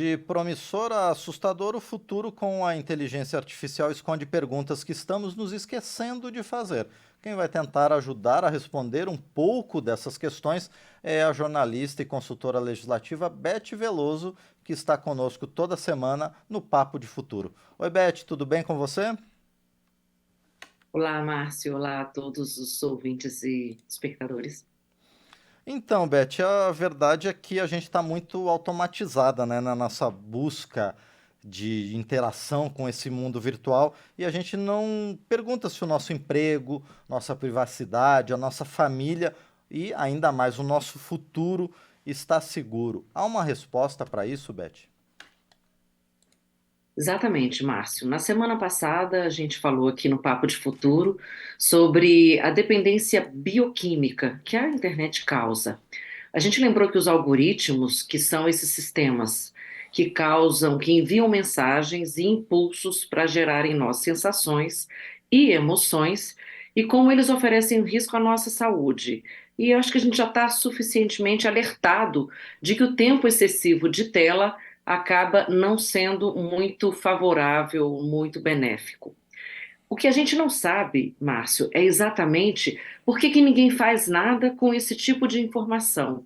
De promissor a assustador, o futuro com a inteligência artificial esconde perguntas que estamos nos esquecendo de fazer. Quem vai tentar ajudar a responder um pouco dessas questões é a jornalista e consultora legislativa Beth Veloso, que está conosco toda semana no Papo de Futuro. Oi, Beth, tudo bem com você? Olá, Márcio. Olá a todos os ouvintes e espectadores. Então, Beth, a verdade é que a gente está muito automatizada, né, na nossa busca de interação com esse mundo virtual e a gente não pergunta se o nosso emprego, nossa privacidade, a nossa família e ainda mais o nosso futuro está seguro. Há uma resposta para isso, Beth? Exatamente, Márcio. Na semana passada, a gente falou aqui no Papo de Futuro sobre a dependência bioquímica que a internet causa. A gente lembrou que os algoritmos, que são esses sistemas que causam, que enviam mensagens e impulsos para gerar em nós sensações e emoções, e como eles oferecem risco à nossa saúde. E eu acho que a gente já está suficientemente alertado de que o tempo excessivo de tela acaba não sendo muito favorável, muito benéfico. O que a gente não sabe, Márcio, é exatamente por que que ninguém faz nada com esse tipo de informação.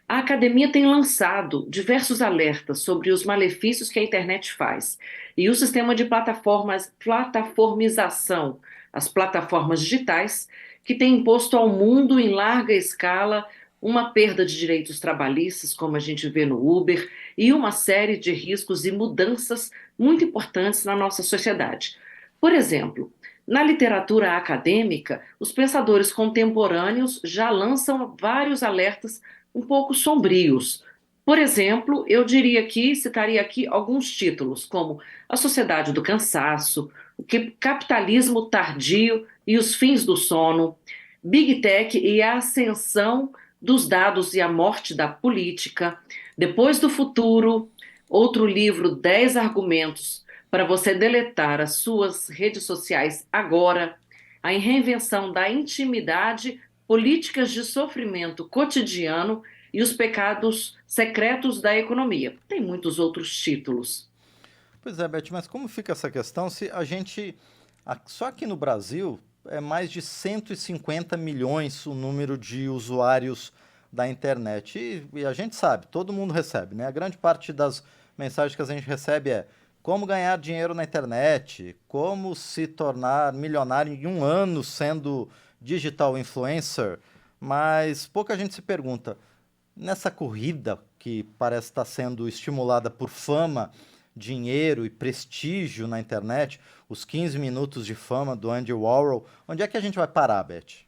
A academia tem lançado diversos alertas sobre os malefícios que a internet faz e o sistema de plataformização, as plataformas digitais, que tem imposto ao mundo em larga escala uma perda de direitos trabalhistas, como a gente vê no Uber, e uma série de riscos e mudanças muito importantes na nossa sociedade. Por exemplo, na literatura acadêmica, os pensadores contemporâneos já lançam vários alertas um pouco sombrios. Por exemplo, eu diria aqui, citaria aqui alguns títulos, como A Sociedade do Cansaço, O Capitalismo Tardio e os Fins do Sono, Big Tech e a Ascensão dos Dados e a Morte da Política, Depois do Futuro, outro livro, 10 argumentos para você deletar as suas redes sociais agora, a reinvenção da intimidade, políticas de sofrimento cotidiano e os pecados secretos da economia. Tem muitos outros títulos. Pois é, Beth, mas como fica essa questão se a gente, só aqui no Brasil, é mais de 150 milhões o número de usuários da internet. E a gente sabe, todo mundo recebe, né? A grande parte das mensagens que a gente recebe é como ganhar dinheiro na internet, como se tornar milionário em um ano sendo digital influencer, mas pouca gente se pergunta, nessa corrida que parece estar sendo estimulada por fama, dinheiro e prestígio na internet, os 15 minutos de fama do Andy Warhol, onde é que a gente vai parar, Beth?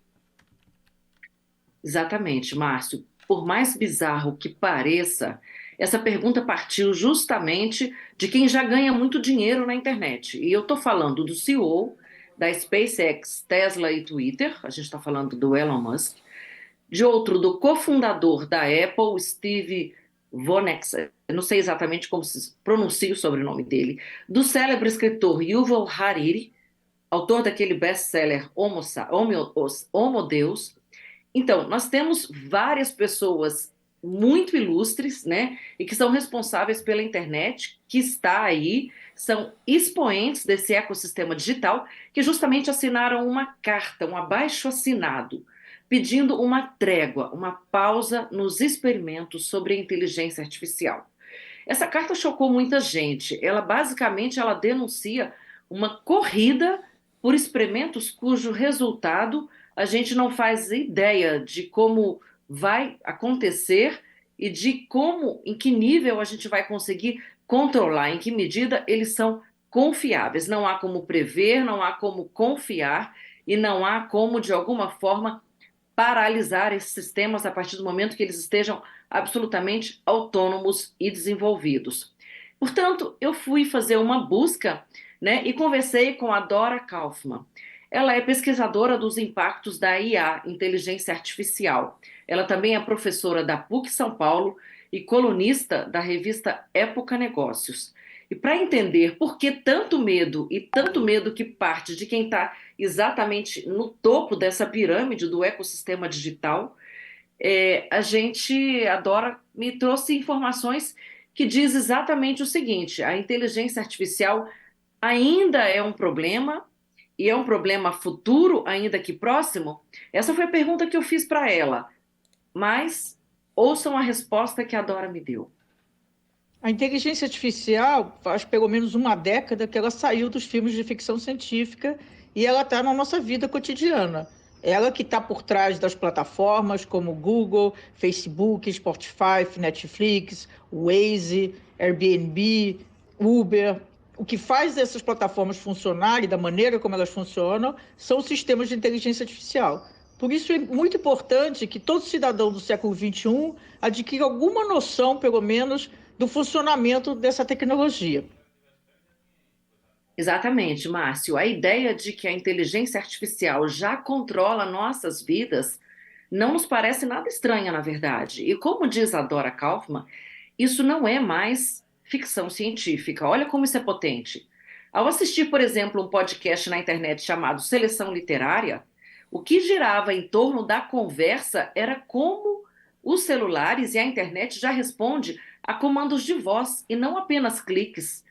Exatamente, Márcio. Por mais bizarro que pareça, essa pergunta partiu justamente de quem já ganha muito dinheiro na internet. E eu estou falando do CEO da SpaceX, Tesla e Twitter, a gente está falando do Elon Musk, de outro, do cofundador da Apple, Steve Wozniak, eu não sei exatamente como se pronuncia o sobrenome dele, do célebre escritor Yuval Hariri, autor daquele best-seller Homo Deus. Então, nós temos várias pessoas muito ilustres, né, e que são responsáveis pela internet, que está aí, são expoentes desse ecossistema digital, que justamente assinaram uma carta, um abaixo-assinado, pedindo uma trégua, uma pausa nos experimentos sobre a inteligência artificial. Essa carta chocou muita gente. Ela basicamente ela denuncia uma corrida por experimentos cujo resultado a gente não faz ideia de como vai acontecer e de como, em que nível a gente vai conseguir controlar, em que medida eles são confiáveis. Não há como prever, não há como confiar e não há como, de alguma forma, paralisar esses sistemas a partir do momento que eles estejam absolutamente autônomos e desenvolvidos. Portanto, eu fui fazer uma busca, né, e conversei com a Dora Kaufman. Ela é pesquisadora dos impactos da IA, inteligência artificial. Ela também é professora da PUC São Paulo e colunista da revista Época Negócios. E para entender por que tanto medo e tanto medo que parte de quem está exatamente no topo dessa pirâmide do ecossistema digital, a gente adora, me trouxe informações que diz exatamente o seguinte: a inteligência artificial ainda é um problema, e é um problema futuro, ainda que próximo? Essa foi a pergunta que eu fiz para ela, mas ouçam a resposta que a Dora me deu. A inteligência artificial faz pelo menos uma década que ela saiu dos filmes de ficção científica e ela está na nossa vida cotidiana. Ela que está por trás das plataformas como Google, Facebook, Spotify, Netflix, Waze, Airbnb, Uber. O que faz essas plataformas funcionarem da maneira como elas funcionam são os sistemas de inteligência artificial. Por isso é muito importante que todo cidadão do século XXI adquira alguma noção, pelo menos, do funcionamento dessa tecnologia. Exatamente, Márcio. A ideia de que a inteligência artificial já controla nossas vidas não nos parece nada estranha, na verdade. E como diz a Dora Kaufman, isso não é mais ficção científica. Olha como isso é potente. Ao assistir, por exemplo, um podcast na internet chamado Seleção Literária, o que girava em torno da conversa era como os celulares e a internet já responde a comandos de voz e não apenas cliques,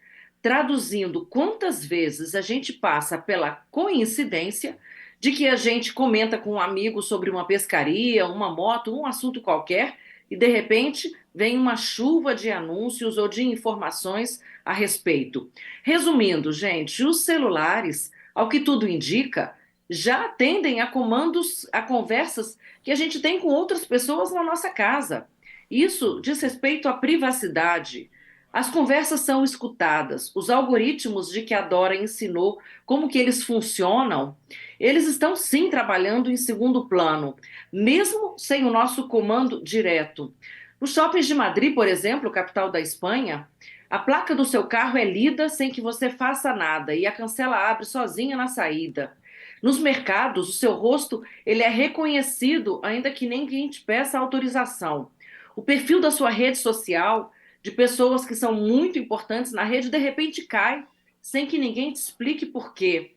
traduzindo quantas vezes a gente passa pela coincidência de que a gente comenta com um amigo sobre uma pescaria, uma moto, um assunto qualquer, e de repente vem uma chuva de anúncios ou de informações a respeito. Resumindo, gente, os celulares, ao que tudo indica, já atendem a comandos, a conversas que a gente tem com outras pessoas na nossa casa. Isso diz respeito à privacidade. As conversas são escutadas, os algoritmos de que a Dora ensinou como que eles funcionam, eles estão sim trabalhando em segundo plano, mesmo sem o nosso comando direto. Nos shoppings de Madrid, por exemplo, capital da Espanha, a placa do seu carro é lida sem que você faça nada e a cancela abre sozinha na saída. Nos mercados, o seu rosto ele é reconhecido ainda que ninguém te peça autorização. O perfil da sua rede social de pessoas que são muito importantes na rede, de repente cai, sem que ninguém te explique por quê.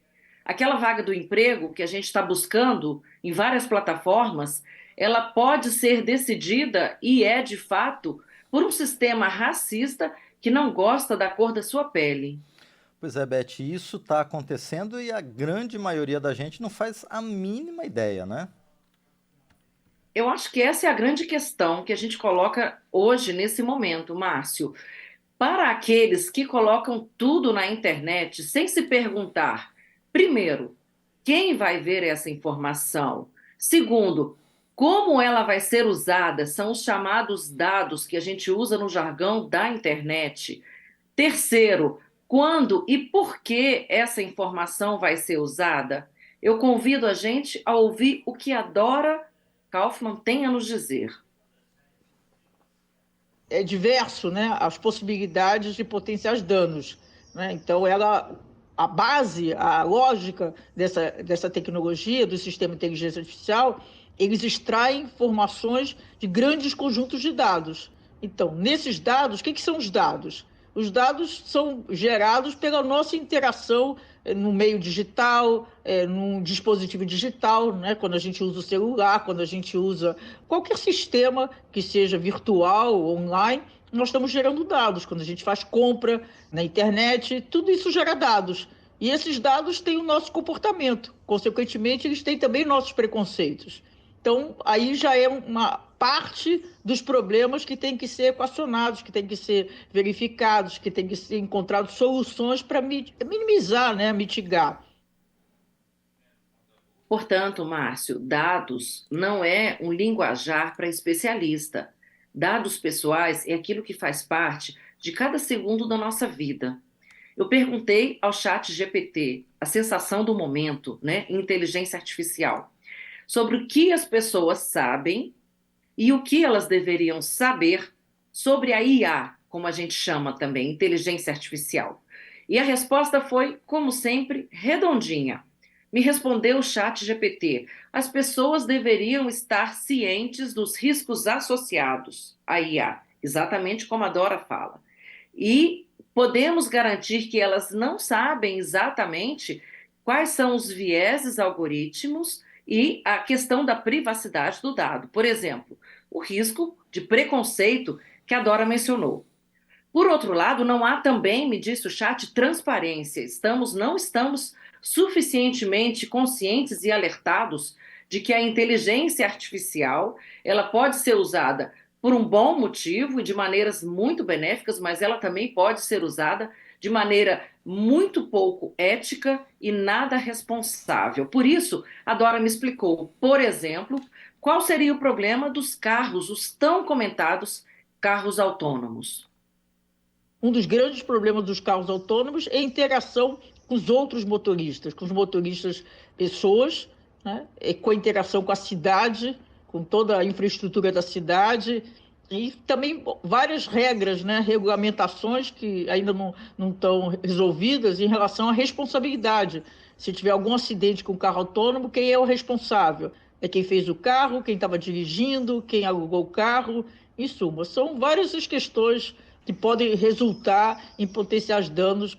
Aquela vaga do emprego que a gente está buscando em várias plataformas, ela pode ser decidida, e é de fato, por um sistema racista que não gosta da cor da sua pele. Pois é, Beth, isso está acontecendo e a grande maioria da gente não faz a mínima ideia, né? Eu acho que essa é a grande questão que a gente coloca hoje, nesse momento, Márcio. Para aqueles que colocam tudo na internet sem se perguntar, primeiro, quem vai ver essa informação? Segundo, como ela vai ser usada? São os chamados dados que a gente usa no jargão da internet. Terceiro, quando e por que essa informação vai ser usada? Eu convido a gente a ouvir o que a Dora Kaufman tem a nos dizer. É diverso, né, as possibilidades de potenciais danos, né? Então, a base, a lógica dessa tecnologia, do sistema de inteligência artificial, eles extraem informações de grandes conjuntos de dados. Então, nesses dados, o que são os dados? Os dados são gerados pela nossa interação no meio digital, num dispositivo digital, né? Quando a gente usa o celular, quando a gente usa qualquer sistema que seja virtual, online, nós estamos gerando dados. Quando a gente faz compra na internet, tudo isso gera dados. E esses dados têm o nosso comportamento. Consequentemente, eles têm também nossos preconceitos. Então, aí já é uma parte dos problemas que tem que ser equacionados, que tem que ser verificados, que tem que ser encontrados soluções para minimizar, né, mitigar. Portanto, Márcio, dados não é um linguajar para especialista. Dados pessoais é aquilo que faz parte de cada segundo da nossa vida. Eu perguntei ao chat GPT, a sensação do momento, né, inteligência artificial, sobre o que as pessoas sabem e o que elas deveriam saber sobre a IA, como a gente chama também, inteligência artificial. E a resposta foi, como sempre, redondinha. Me respondeu o chat GPT. As pessoas deveriam estar cientes dos riscos associados à IA, exatamente como a Dora fala. E podemos garantir que elas não sabem exatamente quais são os vieses algoritmos e a questão da privacidade do dado. Por exemplo, o risco de preconceito que a Dora mencionou. Por outro lado, não há também, me disse o chat, transparência. Não estamos suficientemente conscientes e alertados de que a inteligência artificial, ela pode ser usada por um bom motivo e de maneiras muito benéficas, mas ela também pode ser usada de maneira muito pouco ética e nada responsável. Por isso, a Dora me explicou, por exemplo, qual seria o problema dos carros, os tão comentados carros autônomos. Um dos grandes problemas dos carros autônomos é a interação com os outros motoristas, com os motoristas pessoas, né? E com a interação com a cidade, com toda a infraestrutura da cidade, e também várias regras, né? Regulamentações que ainda não estão resolvidas em relação à responsabilidade. Se tiver algum acidente com o carro autônomo, quem é o responsável? É quem fez o carro, quem estava dirigindo, quem alugou o carro, em suma. São várias as questões que podem resultar em potenciais danos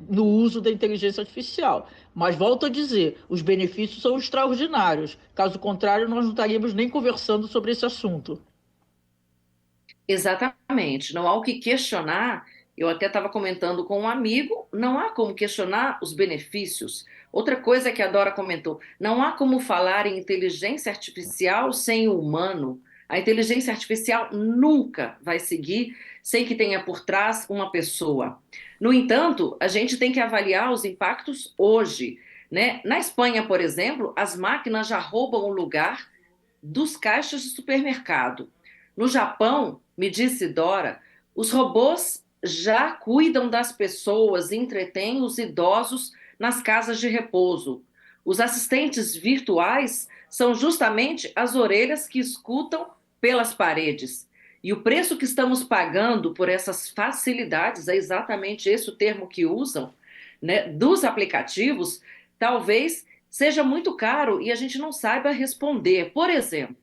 no uso da inteligência artificial. Mas, volto a dizer, os benefícios são extraordinários. Caso contrário, nós não estaríamos nem conversando sobre esse assunto. Exatamente, não há o que questionar. Eu até estava comentando com um amigo, não há como questionar os benefícios. Outra coisa que a Dora comentou, não há como falar em inteligência artificial sem o humano. A inteligência artificial nunca vai seguir sem que tenha por trás uma pessoa. No entanto, a gente tem que avaliar os impactos hoje, né? Na Espanha, por exemplo, as máquinas já roubam o lugar dos caixas de supermercado. No Japão, me disse Dora, os robôs já cuidam das pessoas e entretêm os idosos nas casas de repouso. Os assistentes virtuais são justamente as orelhas que escutam pelas paredes. E o preço que estamos pagando por essas facilidades, é exatamente esse o termo que usam, né, dos aplicativos, talvez seja muito caro e a gente não saiba responder. Por exemplo,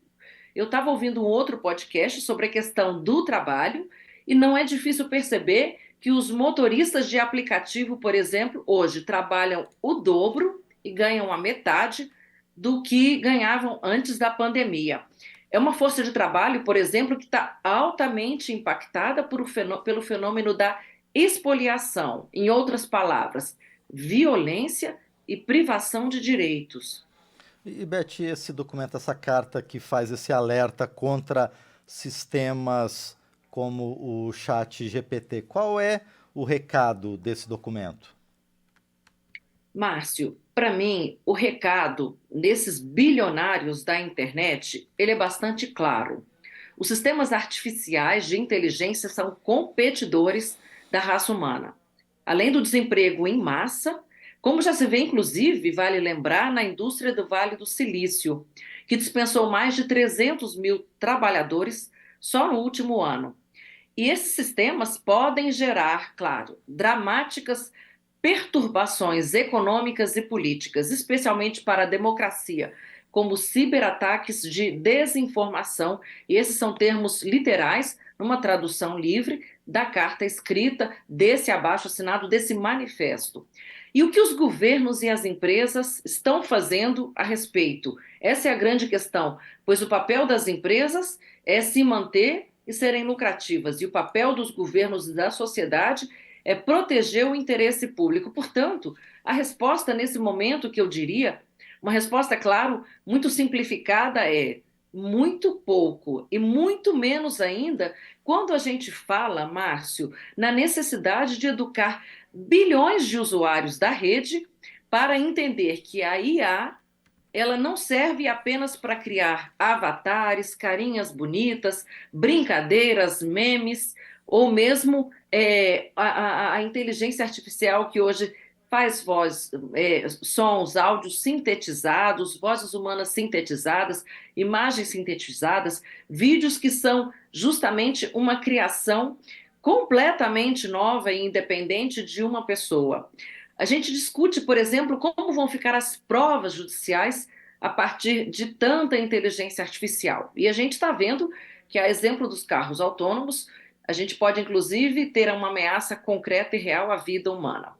eu estava ouvindo um outro podcast sobre a questão do trabalho e não é difícil perceber que os motoristas de aplicativo, por exemplo, hoje trabalham o dobro e ganham a metade do que ganhavam antes da pandemia. É uma força de trabalho, por exemplo, que está altamente impactada pelo fenômeno da expoliação. Em outras palavras, violência e privação de direitos. E, Beth, esse documento, essa carta que faz esse alerta contra sistemas como o chat GPT, qual é o recado desse documento? Márcio, para mim, o recado desses bilionários da internet, ele é bastante claro. Os sistemas artificiais de inteligência são competidores da raça humana. Além do desemprego em massa, como já se vê, inclusive, vale lembrar, na indústria do Vale do Silício, que dispensou mais de 300 mil trabalhadores só no último ano. E esses sistemas podem gerar, claro, dramáticas perturbações econômicas e políticas, especialmente para a democracia, como ciberataques de desinformação, e esses são termos literais, numa tradução livre da carta escrita desse abaixo-assinado, desse manifesto. E o que os governos e as empresas estão fazendo a respeito? Essa é a grande questão, pois o papel das empresas é se manter e serem lucrativas, e o papel dos governos e da sociedade é proteger o interesse público. Portanto, a resposta nesse momento, que eu diria, uma resposta, claro, muito simplificada, é muito pouco e muito menos ainda quando a gente fala, Márcio, na necessidade de educar bilhões de usuários da rede para entender que a IA ela não serve apenas para criar avatares, carinhas bonitas, brincadeiras, memes, ou mesmo a inteligência artificial que hoje faz voz, sons, áudios sintetizados, vozes humanas sintetizadas, imagens sintetizadas, vídeos que são justamente uma criação completamente nova e independente de uma pessoa. A gente discute, por exemplo, como vão ficar as provas judiciais a partir de tanta inteligência artificial. E a gente está vendo que, a exemplo dos carros autônomos, a gente pode, inclusive, ter uma ameaça concreta e real à vida humana.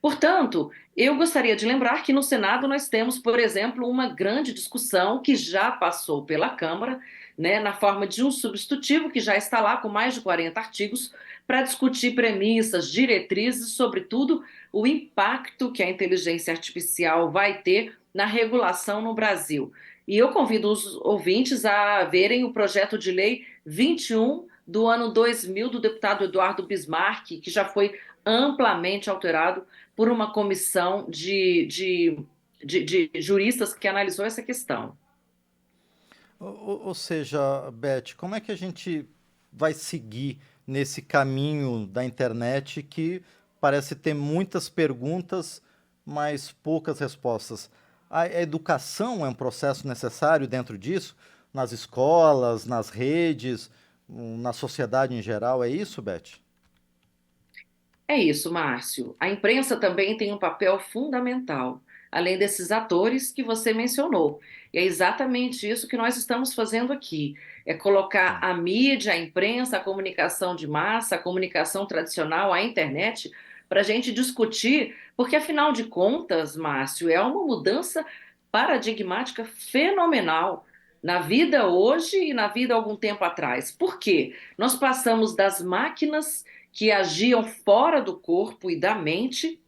Portanto, eu gostaria de lembrar que no Senado nós temos, por exemplo, uma grande discussão que já passou pela Câmara, né, na forma de um substitutivo que já está lá com mais de 40 artigos, para discutir premissas, diretrizes, sobretudo o impacto que a inteligência artificial vai ter na regulação no Brasil. E eu convido os ouvintes a verem o projeto de lei 21 do ano 2000 do deputado Eduardo Bismarck, que já foi amplamente alterado por uma comissão de juristas que analisou essa questão. Ou seja, Beth, como é que a gente vai seguir nesse caminho da internet que parece ter muitas perguntas, mas poucas respostas? A educação é um processo necessário dentro disso, nas escolas, nas redes, na sociedade em geral, é isso, Beth? É isso, Márcio. A imprensa também tem um papel fundamental, além desses atores que você mencionou. E é exatamente isso que nós estamos fazendo aqui: é colocar a mídia, a imprensa, a comunicação de massa, a comunicação tradicional, a internet, para a gente discutir, porque afinal de contas, Márcio, é uma mudança paradigmática fenomenal na vida hoje e na vida algum tempo atrás. Por quê? Nós passamos das máquinas que agiam fora do corpo e da mente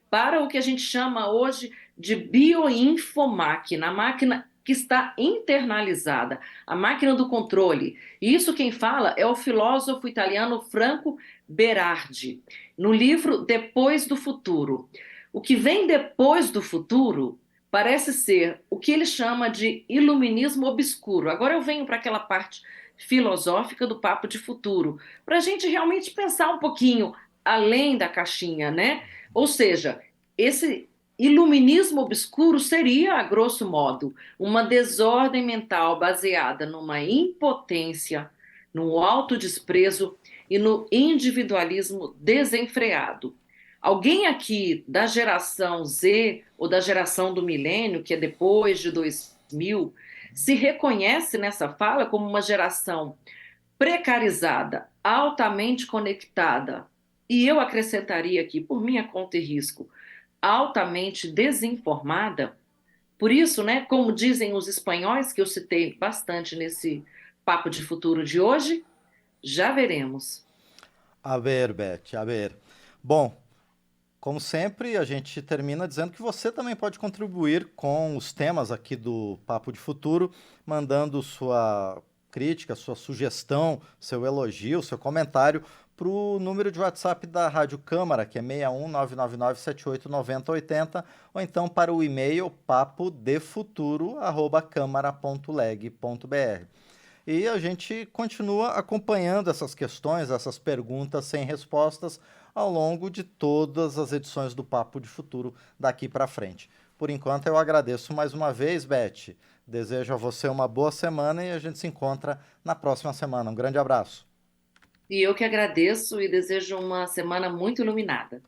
para o que a gente chama hoje de bioinfomáquina, a máquina que está internalizada, a máquina do controle. E isso quem fala é o filósofo italiano Franco Berardi, no livro Depois do Futuro. O que vem depois do futuro parece ser o que ele chama de iluminismo obscuro. Agora eu venho para aquela parte filosófica do papo de futuro, para a gente realmente pensar um pouquinho além da caixinha, né? Ou seja, esse iluminismo obscuro seria, a grosso modo, uma desordem mental baseada numa impotência, no autodesprezo e no individualismo desenfreado. Alguém aqui da geração Z ou da geração do milênio, que é depois de 2000, se reconhece nessa fala como uma geração precarizada, altamente conectada, e eu acrescentaria aqui, por minha conta e risco, altamente desinformada. Por isso, né, como dizem os espanhóis, que eu citei bastante nesse papo de futuro de hoje, já veremos. A ver, Beth, a ver. Bom, como sempre, a gente termina dizendo que você também pode contribuir com os temas aqui do Papo de Futuro, mandando sua crítica, sua sugestão, seu elogio, seu comentário para o número de WhatsApp da Rádio Câmara, que é 61999789080, ou então para o e-mail papodefuturo@câmara.leg.br. E a gente continua acompanhando essas questões, essas perguntas sem respostas ao longo de todas as edições do Papo de Futuro daqui para frente. Por enquanto, eu agradeço mais uma vez, Beth. Desejo a você uma boa semana e a gente se encontra na próxima semana. Um grande abraço. E eu que agradeço e desejo uma semana muito iluminada.